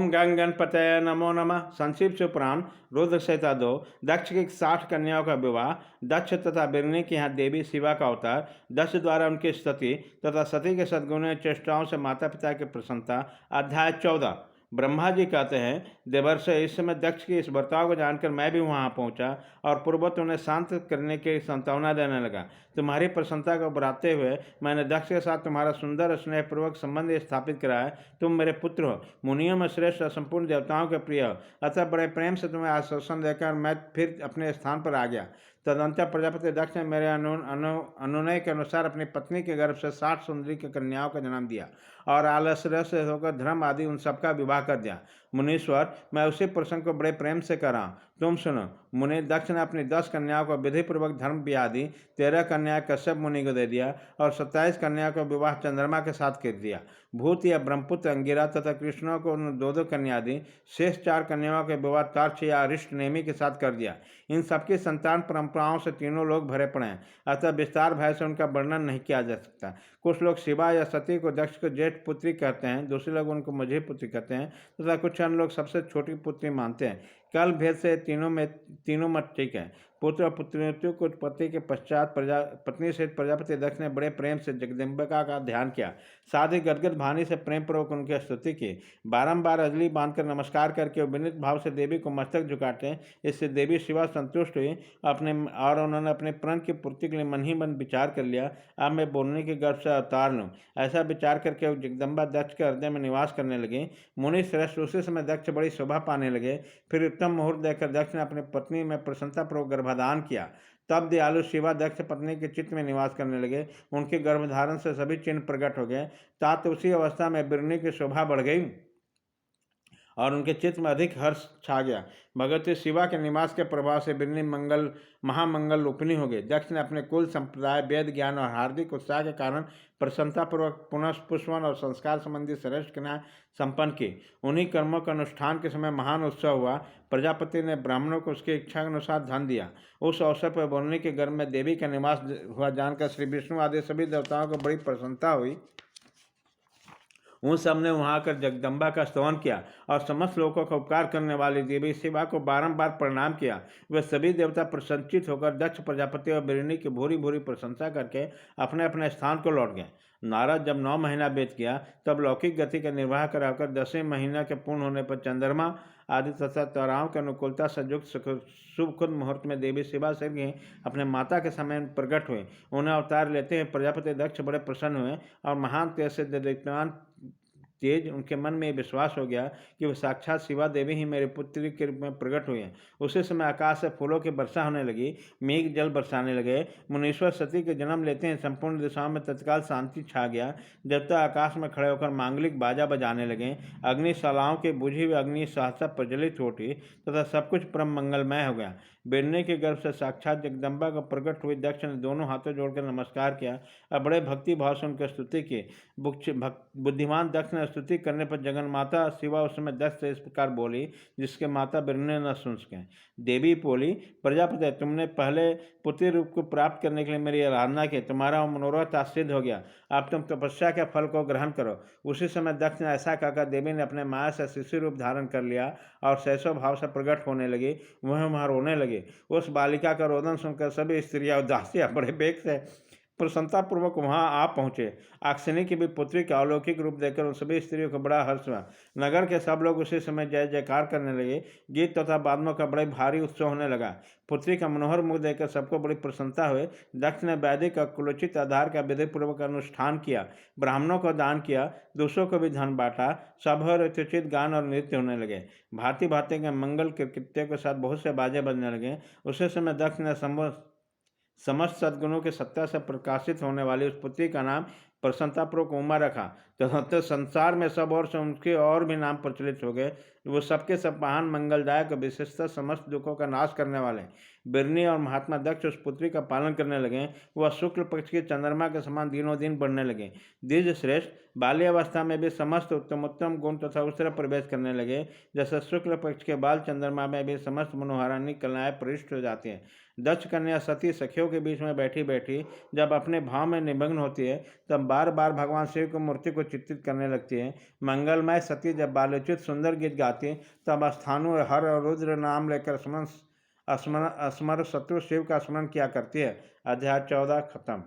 ओम गंग गणपतये नमो नमः। संक्षिप्त से पुराण रुद्र संहिता 2। दक्ष की 60 कन्याओं का विवाह। दक्ष तथा बिरनी के यहाँ देवी शिवा का अवतार। दक्ष द्वारा उनकी स्तुति तथा सती के सद्गुणों चेष्टाओं से माता पिता की प्रसन्नता। अध्याय 14। ब्रह्मा जी कहते हैं, देवर्षि, इस समय दक्ष की इस बर्ताव को जानकर मैं भी वहां पहुंचा और पूर्ववत उन्हें शांत करने की संतावना देने लगा। तुम्हारी प्रसन्नता को बढ़ाते हुए मैंने दक्ष के साथ तुम्हारा सुंदर स्नेहपूर्वक संबंध स्थापित कराया। तुम मेरे पुत्र हो, मुनियों में श्रेष्ठ, संपूर्ण देवताओं के प्रिय हो, अतः बड़े प्रेम से तुम्हें आश्वासन देकर मैं फिर अपने स्थान पर आ गया। तदंतर प्रजापति दक्ष ने मेरे अनुनय के अनुसार अपनी पत्नी के गर्भ से 60 सुंदरी की कन्याओं का जन्म दिया और आलस्य से होकर धर्म आदि उन सबका विवाह कर दिया। मुनीश्वर, मैं उसी प्रसंग को बड़े प्रेम से कर रहा हूँ, तुम सुनो। मुनि दक्ष ने अपनी 10 कन्याओं को विधिपूर्वक धर्म ब्याह दी, 13 कन्याएं कश्यप मुनि को दे दिया और 27 कन्याओं का विवाह चंद्रमा के साथ कर दिया। भूत या ब्रह्मपुत्र अंगिरा तथा कृष्णों को उन 2 कन्या दी। शेष 4 कन्याओं के विवाह तार्क्ष या अरिष्ट नेमी के साथ कर दिया। इन सबकी संतान परंपराओं से तीनों लोग भरे पड़े हैं, अतः विस्तार भय से उनका वर्णन नहीं किया जा सकता। कुछ लोग शिवा या सती को दक्ष को जेठ पुत्री कहते हैं, दूसरे लोग उनको मझी पुत्री कहते हैं तथा कुछ अन्य लोग सबसे छोटी पुत्री मानते हैं। कल भेद से तीनों मत ठीक है। पुत्र और पुत्रियों को उत्पत्ति के पश्चात पत्नी सहित प्रजापति दक्ष ने बड़े प्रेम से जगदम्बिका का ध्यान किया। साथ ही गदगद भानी से प्रेम पूर्वक उनकी स्तुति की। बारंबार अजली बांधकर नमस्कार करके विनीत भाव से देवी को मस्तक झुकाते। इससे देवी शिवा संतुष्ट हुई और उन्होंने अपने प्रण की पूर्ति के लिए मन ही मन विचार कर लिया, अब मैं बोलने के गर्भ से अवतार लूँ। ऐसा विचार करके वो जगदम्बा दक्ष के हृदय में निवास करने लगे। मुनि श्रेष्ठ, उसी समय दक्ष बड़ी शोभा पाने लगे। फिर उत्तम मुहूर्त देखकर दक्ष ने अपनी पत्नी में प्रसन्नतापूर्वक गर्भाधान किया। तब दयालु शिवा दक्ष पत्नी के चित्त में निवास करने लगे। उनके गर्भधारण से सभी चिन्ह प्रकट हो गए। तात उसी अवस्था में बिरनी की शोभा बढ़ गई और उनके चित्त में अधिक हर्ष छा गया। भगवती शिवा के निवास के प्रभाव से बिरनी महामंगल रूपिणी हो गई। दक्ष ने अपने कुल संप्रदाय, वेद ज्ञान और हार्दिक उत्साह के कारण प्रसन्नतापूर्वक पुनः पुष्पन और संस्कार संबंधी श्रेष्ठ क्रियाएं संपन्न की। उन्हीं कर्मों के अनुष्ठान के समय महान उत्सव हुआ। प्रजापति ने ब्राह्मणों को उसकी इच्छा के अनुसार धन दिया। उस अवसर पर बोलने के गर्भ में देवी का निवास हुआ जानकर श्री विष्णु आदि सभी देवताओं को बड़ी प्रसन्नता हुई। उन सब ने वहां आकर जगदम्बा का स्तवन किया और समस्त लोगों का उपकार करने वाली देवी शिवा को बारंबार प्रणाम किया। वे सभी देवता प्रसन्नचित होकर दक्ष प्रजापति और बिरनी की भूरी भूरी प्रशंसा करके अपने अपने स्थान को लौट गए। नारद जब 9 महीना बीत गया तब लौकिक गति का निर्वाह कराकर 10वें महीना के पूर्ण होने पर चंद्रमा आदि तथा ताराओं की अनुकूलता से युक्त शुभ मुहूर्त में देवी शिवा से अपने माता के समय प्रकट हुए। उन्हें अवतार लेते हैं प्रजापति दक्ष बड़े प्रसन्न हुए और महान तेज से दैत्यवान तेज उनके मन में विश्वास हो गया कि वह साक्षात शिवा देवी ही मेरे पुत्री के रूप में प्रकट हुए हैं। उसी समय आकाश से फूलों की वर्षा होने लगी, मेघ जल बरसाने लगे। मुनीश्वर सती के जन्म लेते हैं संपूर्ण दिशाओं में तत्काल शांति छा गया। देवता आकाश में खड़े होकर मांगलिक बाजा बजाने लगे। अग्निशालाओं की बुझी हुई अग्नि सहसा प्रज्वलित होती तथा सब कुछ परम मंगलमय हो गया। बिरने के गर्भ से साक्षात जगदम्बा को प्रकट हुई दक्ष ने दोनों हाथों जोड़कर नमस्कार किया और बड़े भक्ति भाव से उनकी स्तुति की। बुद्धिमान दक्ष ने स्तुति करने पर जगन माता शिवा उस समय दक्ष से इस प्रकार बोली, जिसके माता बिरने न सुन सकें। देवी बोली, प्रजापति, तुमने पहले पुत्री रूप को प्राप्त करने के लिए मेरी आराधना की, तुम्हारा मनोरथ आज सिद्ध हो गया। अब तुम तपस्या के फल को ग्रहण करो। उसी समय दक्ष ने ऐसा कहकर देवी ने अपने माया से शिशु रूप धारण कर लिया और शैशव भाव से प्रकट होने लगी। वह रोने लगे। उस बालिका का रोदन सुनकर सभी स्त्रियां उदासियां बड़े वेग से प्रसन्नतापूर्वक वहां आ पहुंचे। अक्षिणी की भी पुत्री का अलौकिक रूप देखकर उन सभी स्त्रियों को बड़ा हर्ष हुआ। नगर के सब लोग उसी समय जय जयकार करने लगे। गीत तथा वादनों का बड़े भारी उत्सव होने लगा। पुत्री का मनोहर मुख देखकर सबको बड़ी प्रसन्नता हुई। दक्ष ने वैदिक कुलोचित आधार का विधिपूर्वक अनुष्ठान किया, ब्राह्मणों को दान किया, दूसरों को भी धन बांटा। सब यथोचित गान और नृत्य होने लगे। भांति भांति के मंगल कृत्यों के साथ बहुत से बाजे बजने लगे। उसी समय दक्ष ने समस्त सद्गुणों के सत्ता से प्रकाशित होने वाली उस पुत्री का नाम प्रसन्नतापूर्वक उमा रखा। तदनंतर संसार में सब और से उनके और भी नाम प्रचलित हो गए। वो सबके सब महान मंगलदायक, विशेषतः समस्त दुखों का नाश करने वाले, बिरनी और महात्मा दक्ष उस पुत्री का पालन करने लगे। वह शुक्ल पक्ष के चंद्रमा के समान दिनों दिन बढ़ने लगे। द्विज श्रेष्ठ बाल्यावस्था में भी समस्त उत्तमोत्तम गुण तथा उस तरह प्रवेश करने लगे जैसे शुक्ल पक्ष के बाल चंद्रमा में भी समस्त मनोहारानी कलाएं प्रविष्ट हो जाती हैं। दक्ष कन्या सती सखियों के बीच में बैठी बैठी जब अपने भाव में निमग्न होती है तब बार बार भगवान शिव की मूर्ति को चित्रित करने लगती है। मंगलमय सती जब बालोचित सुंदर गीत गाती तब स्थानु हर और रुद्र नाम लेकर स्मर शत्रु शिव का स्मरण किया करती है। अध्याय 14 खत्म।